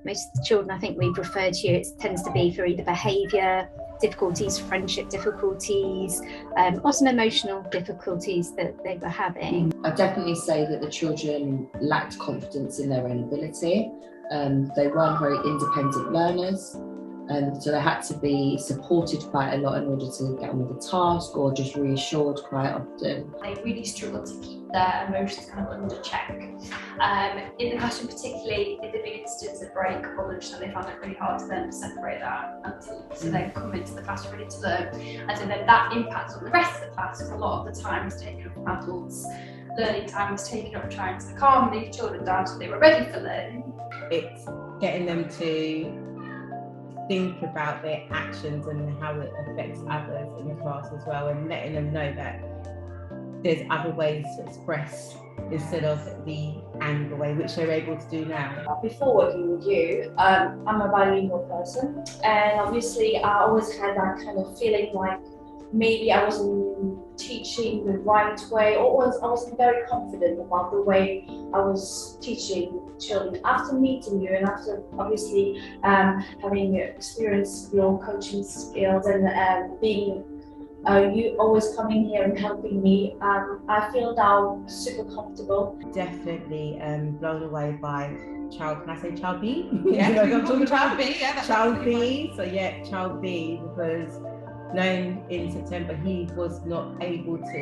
Most children, I think we've referred to, it tends to be for either behaviour difficulties, friendship difficulties, or some emotional difficulties that they were having. I'd definitely say that the children lacked confidence in their own ability. They weren't very independent learners, so they had to be supported quite a lot in order to get on with the task, or just reassured quite often. They really struggled to keep their emotions kind of under check. In the classroom, particularly if there'd been instances of break or lunchtime, they found it really hard to then separate that so they come into the classroom ready to learn. And so then that impacts on the rest of the class, because a lot of the time was taken up from adults. Learning time was taken up trying to calm these children down so they were ready for learning. It's getting them to think about their actions and how it affects others in the class as well, and letting them know that there's other ways to express instead of the anger way, which they're able to do now. Before working with you, I'm a bilingual person, and obviously I always had that kind of feeling like maybe I wasn't teaching the right way, or I wasn't very confident about the way I was teaching children. After meeting you and after obviously having experienced your coaching skills and being you always coming here and helping me, I feel now super comfortable. Definitely blown away by child, can I say child B? Yeah, I'm talking child B, yeah. That's child B, so yeah, child B, because knowing in September he was not able to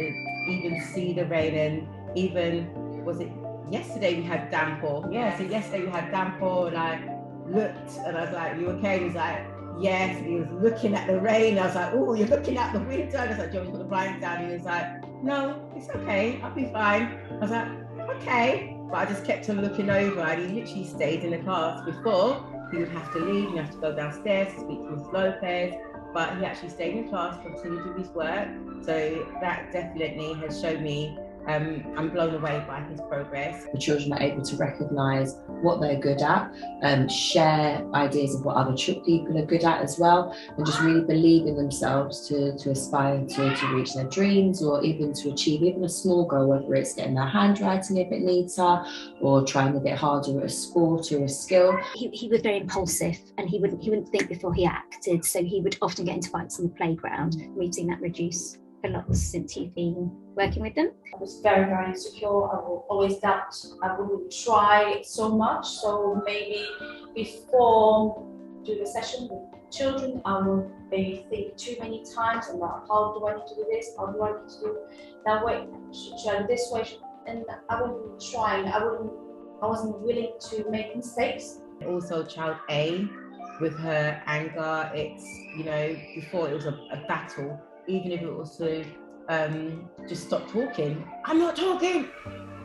even see the rain, and even, was it yesterday we had downpour? Yeah, so yesterday we had downpour, and I looked and I was like, you okay? He was like, yes. And he was looking at the rain. I was like, oh, you're looking at the window. I was like, do you want me to put the blinds down? And he was like, no, it's okay, I'll be fine. I was like, okay. But I just kept on looking over, and he literally stayed in the class. Before, he would have to leave, and have to go downstairs to speak to Ms. Lopez, but he actually stayed in class, continued to do his work. So that definitely has shown me I'm blown away by his progress. The children are able to recognise what they're good at, share ideas of what other people are good at as well, and just really believe in themselves to aspire to reach their dreams, or even to achieve even a small goal, whether it's getting their handwriting if it needs her, or trying a bit harder at a sport or a skill. He was very impulsive, and he wouldn't think before he acted, so he would often get into fights on the playground. We've seen that reduce a lot since you've been working with them. I was very, very insecure. I would always doubt. I wouldn't try so much. So maybe before doing a session with children, I would maybe think too many times about how do I need to do this? How do I need to do that way? Should I do this way? And I wouldn't try. I wasn't willing to make mistakes. Also, child A, with her anger, it's, before it was a battle. Even if it was to just stop talking. I'm not talking.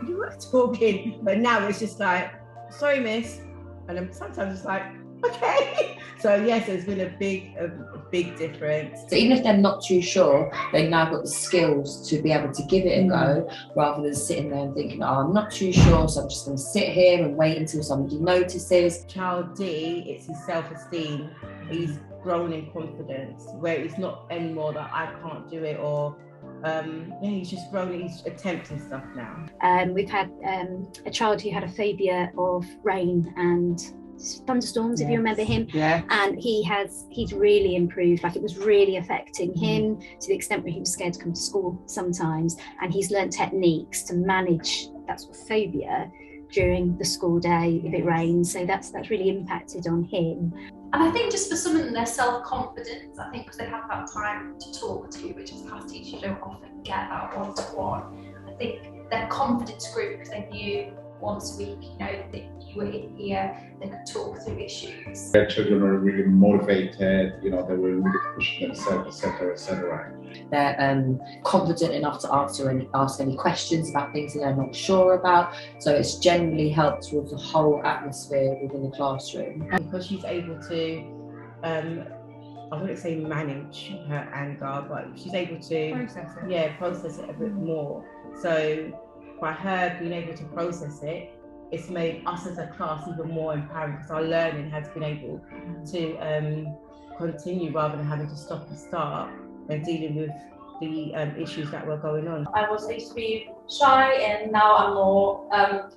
You were talking. But now it's just like, sorry, miss. And then sometimes it's like, okay. So yes, there's been a big difference. So even if they're not too sure, they've now got the skills to be able to give it a go, rather than sitting there and thinking, oh, I'm not too sure, so I'm just going to sit here and wait until somebody notices. Child D, it's his self-esteem. He's grown in confidence, where it's not anymore that I can't do it, or he's just grown, he's attempting stuff now. We've had a child who had a phobia of rain and thunderstorms, yes, if you remember him. Yeah. And he's really improved. Like, it was really affecting him to the extent where he was scared to come to school sometimes, and he's learned techniques to manage that sort of phobia during the school day if it rains. So that's really impacted on him. And I think just for some of them, their self-confidence, I think because they have that time to talk to, which as class teachers you don't often get that one-to-one. I think their confidence grew because they knew once a week, that you were in here, they could talk through issues. Their children are really motivated, they were really pushing themselves, etc. They're confident enough to ask any questions about things that they're not sure about. So it's generally helped with the whole atmosphere within the classroom. Because she's able to, I wouldn't say manage her anger, but she's able to process it a bit more. So by her being able to process it, it's made us as a class even more empowering, because our learning has been able to continue rather than having to stop and start and dealing with the issues that were going on. I used to be shy, and now I'm more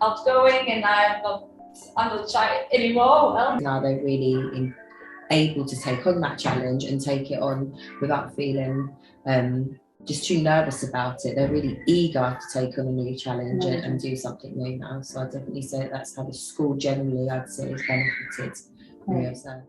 outgoing, and I'm not I'm not shy anymore. Well, Now they're really able to take on that challenge and take it on without feeling just too nervous about it. They're really eager to take on a new challenge and do something new now. So I definitely say that's how the school generally, I'd say, has benefited from your service.